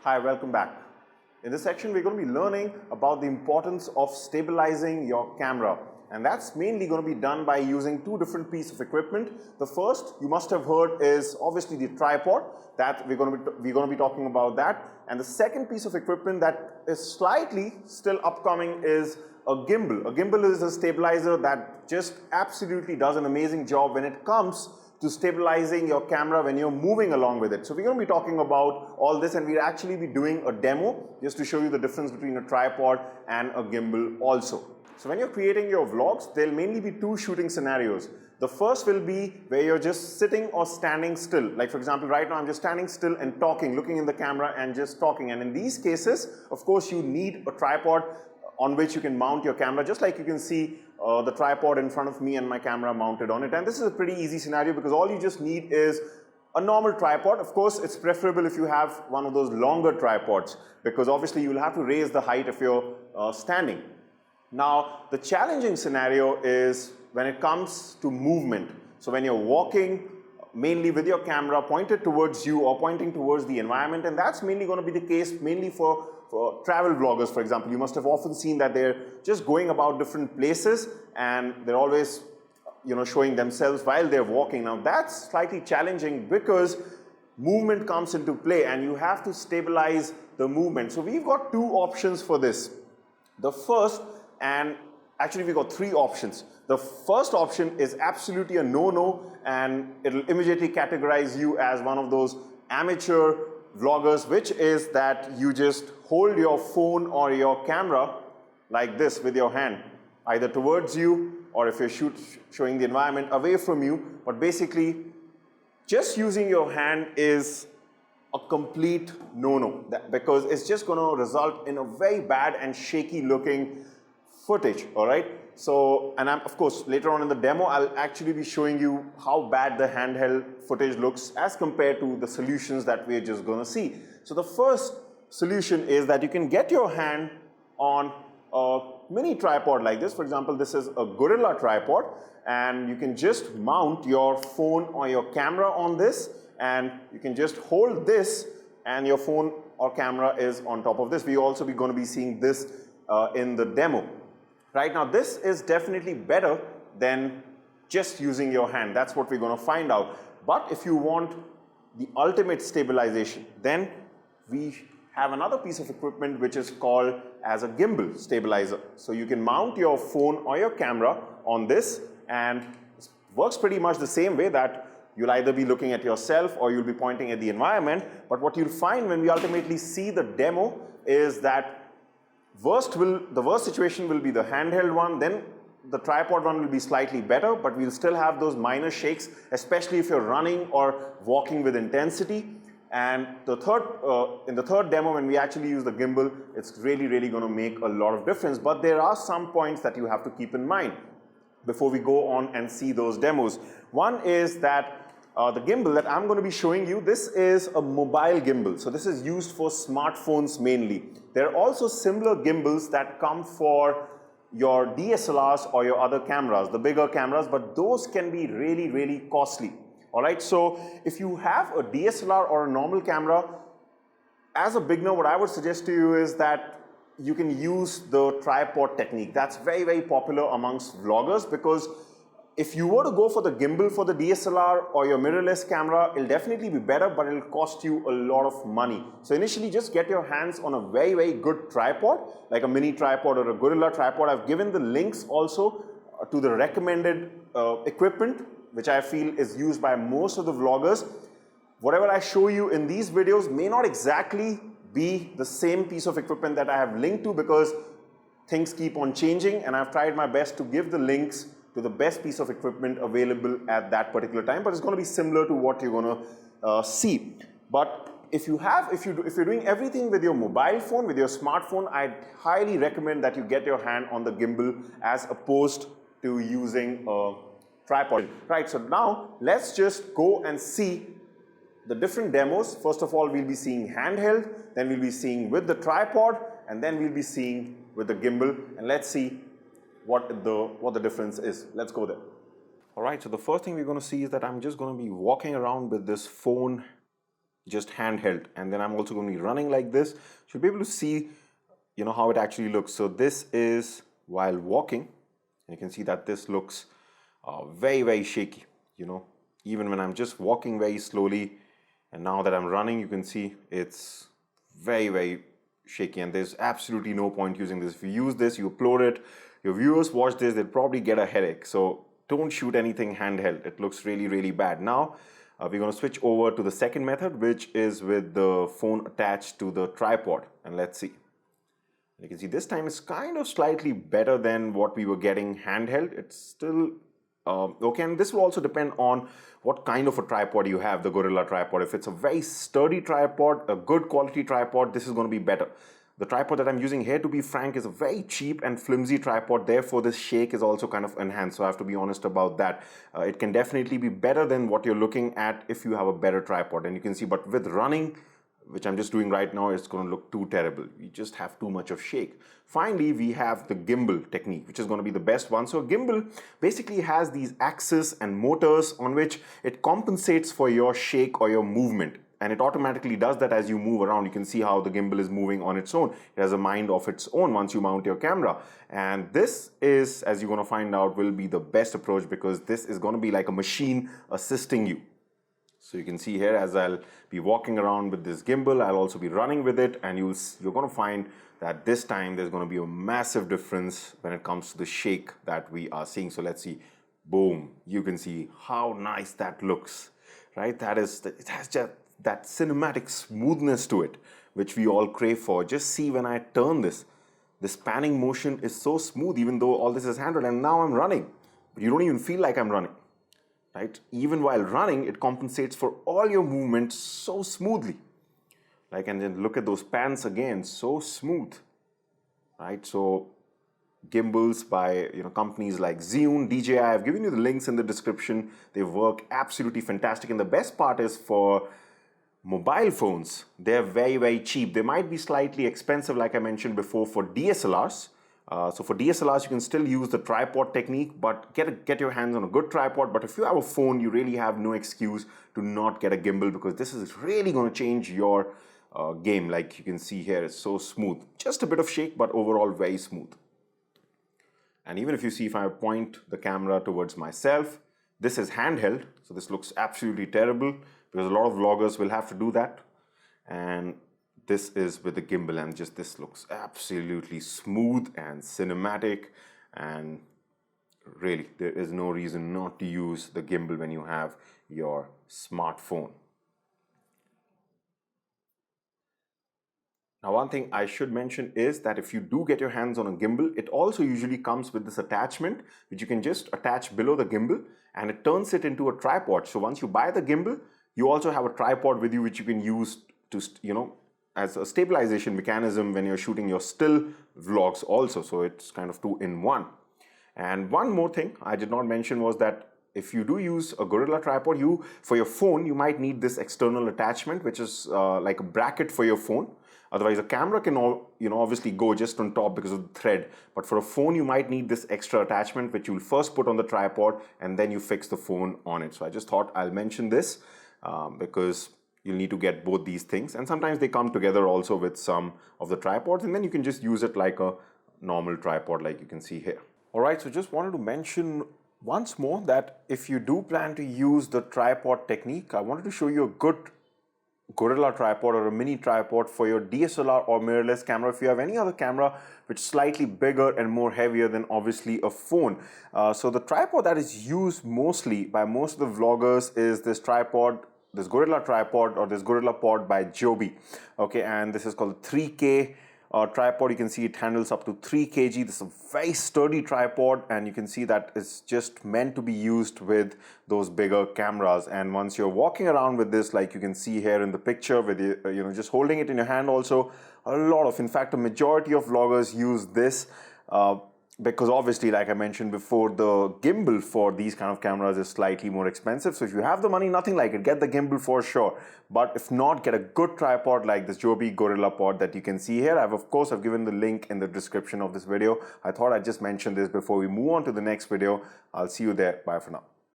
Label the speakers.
Speaker 1: Hi, welcome back. In this section, we're going to be learning about the importance of stabilizing your camera. And that's mainly going to be done by using two different pieces of equipment. The first, you must have heard, is obviously the tripod. That we're going to be talking about that. And the second piece of equipment that is slightly still upcoming is a gimbal. A gimbal is a stabilizer that just absolutely does an amazing job when it comes to stabilizing your camera when you're moving along with it. So we're going to be talking about all this, and we'll actually be doing a demo just to show you the difference between a tripod and a gimbal also. So when you're creating your vlogs, there'll mainly be two shooting scenarios. The first will be where you're just sitting or standing still. Like for example, right now I'm just standing still and talking, looking in the camera and just talking. And in these cases, of course, you need a tripod on which you can mount your camera, just like you can see the tripod in front of me and my camera mounted on it. And this is a pretty easy scenario because all you just need is a normal tripod. Of course, it's preferable if you have one of those longer tripods, because obviously you'll have to raise the height if you're standing. Now, the challenging scenario is when it comes to movement. So when you're walking, mainly with your camera pointed towards you or pointing towards the environment, and that's mainly going to be the case mainly for travel vloggers, for example. You must have often seen that they're just going about different places and they're always, showing themselves while they're walking. Now that's slightly challenging because movement comes into play and you have to stabilize the movement. So we've got two options for this. The first, and actually we've got three options. The first option is absolutely a no-no, and it'll immediately categorize you as one of those amateur vloggers, which is that you just hold your phone or your camera like this with your hand, either towards you or if you're showing the environment away from you. But basically, just using your hand is a complete no-no, because it's just going to result in a very bad and shaky looking footage, all right? So, and of course, later on in the demo, I'll actually be showing you how bad the handheld footage looks as compared to the solutions that we're just going to see. So the first solution is that you can get your hand on a mini tripod like this. For example, this is a Gorilla tripod, and you can just mount your phone or your camera on this, and you can just hold this and your phone or camera is on top of this. We're also going to be seeing this in the demo. Right now, this is definitely better than just using your hand. That's what we're going to find out. But if you want the ultimate stabilization, then we have another piece of equipment which is called as a gimbal stabilizer. So you can mount your phone or your camera on this, and it works pretty much the same way, that you'll either be looking at yourself or you'll be pointing at the environment. But what you'll find when we ultimately see the demo is that the worst situation will be the handheld one, then the tripod one will be slightly better, but we'll still have those minor shakes, especially if you're running or walking with intensity. And in the third demo, when we actually use the gimbal, it's really going to make a lot of difference. But there are some points that you have to keep in mind before we go on and see those demos. One is that the gimbal that I'm going to be showing you, this is a mobile gimbal. So this is used for smartphones mainly. There are also similar gimbals that come for your DSLRs or your other cameras, the bigger cameras, but those can be really costly. All right, so if you have a DSLR or a normal camera, as a beginner, what I would suggest to you is that you can use the tripod technique. That's very popular amongst vloggers, because if you were to go for the gimbal for the DSLR or your mirrorless camera, it'll definitely be better, but it'll cost you a lot of money. So initially, just get your hands on a very good tripod, like a mini tripod or a Gorilla tripod. I've given the links also to the recommended equipment, which I feel is used by most of the vloggers. Whatever I show you in these videos may not exactly be the same piece of equipment that I have linked to, because things keep on changing, and I've tried my best to give the links to the best piece of equipment available at that particular time, but it's going to be similar to what you're going to see. But if you're doing everything with your mobile phone, with your smartphone, I'd highly recommend that you get your hand on the gimbal as opposed to using a tripod. Right, so now let's just go and see the different demos. First of all, we'll be seeing handheld, then we'll be seeing with the tripod, and then we'll be seeing with the gimbal, and let's see what the difference is. Let's go there. All right, so the first thing we're going to see is that I'm just going to be walking around with this phone just handheld, and then I'm also going to be running like this. You'll be able to see, how it actually looks. So this is while walking, and you can see that this looks very, very shaky, even when I'm just walking very slowly. And now that I'm running, you can see it's very, very shaky, and there's absolutely no point using this. If you use this, you upload it, your viewers watch this, they'll probably get a headache. So don't shoot anything handheld. It looks really, really bad. Now, we're going to switch over to the second method, which is with the phone attached to the tripod. And let's see. You can see this time is kind of slightly better than what we were getting handheld. It's still okay, and this will also depend on what kind of a tripod you have, the Gorilla tripod. If it's a very sturdy tripod, a good quality tripod, this is going to be better. The tripod that I'm using here, to be frank, is a very cheap and flimsy tripod. Therefore, this shake is also kind of enhanced. So I have to be honest about that. It can definitely be better than what you're looking at if you have a better tripod. And you can see, but with running, which I'm just doing right now, it's going to look too terrible. You just have too much of shake. Finally, we have the gimbal technique, which is going to be the best one. So a gimbal basically has these axes and motors on which it compensates for your shake or your movement. And it automatically does that as you move around. You can see how the gimbal is moving on its own. It has a mind of its own once you mount your camera. And this is, as you're going to find out, will be the best approach, because this is going to be like a machine assisting you. So you can see here, as I'll be walking around with this gimbal, I'll also be running with it, and you're going to find that this time there's going to be a massive difference when it comes to the shake that we are seeing. So let's see. Boom. You can see how nice that looks, right? It has just that cinematic smoothness to it, which we all crave for. Just see when I turn this panning motion is so smooth, even though all this is handled, and now I'm running. But you don't even feel like I'm running. Right? Even while running, it compensates for all your movements so smoothly. And then look at those pans again, so smooth. Right? So gimbals by companies like Zhiyun, DJI, I've given you the links in the description. They work absolutely fantastic. And the best part is, for mobile phones, they're very, very cheap. They might be slightly expensive, like I mentioned before, for DSLRs. So for DSLRs, you can still use the tripod technique, but get your hands on a good tripod. But if you have a phone, you really have no excuse to not get a gimbal, because this is really going to change your game. Like you can see here, it's so smooth. Just a bit of shake, but overall very smooth. And even if you see, if I point the camera towards myself, this is handheld. So this looks absolutely terrible, because a lot of vloggers will have to do that. And this is with the gimbal, and just this looks absolutely smooth and cinematic, and really there is no reason not to use the gimbal when you have your smartphone. Now, one thing I should mention is that if you do get your hands on a gimbal, it also usually comes with this attachment, which you can just attach below the gimbal, and it turns it into a tripod. So once you buy the gimbal, you also have a tripod with you, which you can use to, as a stabilization mechanism when you're shooting your still vlogs also. So it's kind of 2-in-1. And one more thing I did not mention was that if you do use a Gorilla tripod, for your phone, you might need this external attachment, which is like a bracket for your phone. Otherwise, a camera can obviously go just on top because of the thread. But for a phone, you might need this extra attachment, which you'll first put on the tripod, and then you fix the phone on it. So I just thought I'll mention this because you'll need to get both these things. And sometimes they come together also with some of the tripods, and then you can just use it like a normal tripod, like you can see here. All right, so just wanted to mention once more that if you do plan to use the tripod technique, I wanted to show you a good Gorilla tripod or a mini tripod for your DSLR or mirrorless camera. If you have any other camera which is slightly bigger and more heavier than obviously a phone. So the tripod that is used mostly by most of the vloggers is this tripod, this Gorilla tripod, or this Gorilla pod by Joby. Okay, and this is called 3K tripod. You can see it handles up to 3 kg. This is a very sturdy tripod, and you can see that it's just meant to be used with those bigger cameras. And once you're walking around with this, like you can see here in the picture, with just holding it in your hand, also in fact, a majority of vloggers use this because obviously, like I mentioned before, the gimbal for these kind of cameras is slightly more expensive. So if you have the money, nothing like it, get the gimbal for sure. But if not, get a good tripod like this Joby Gorilla pod that you can see here. I've given the link in the description of this video. I thought I'd just mention this before we move on to the next video. I'll see you there. Bye for now.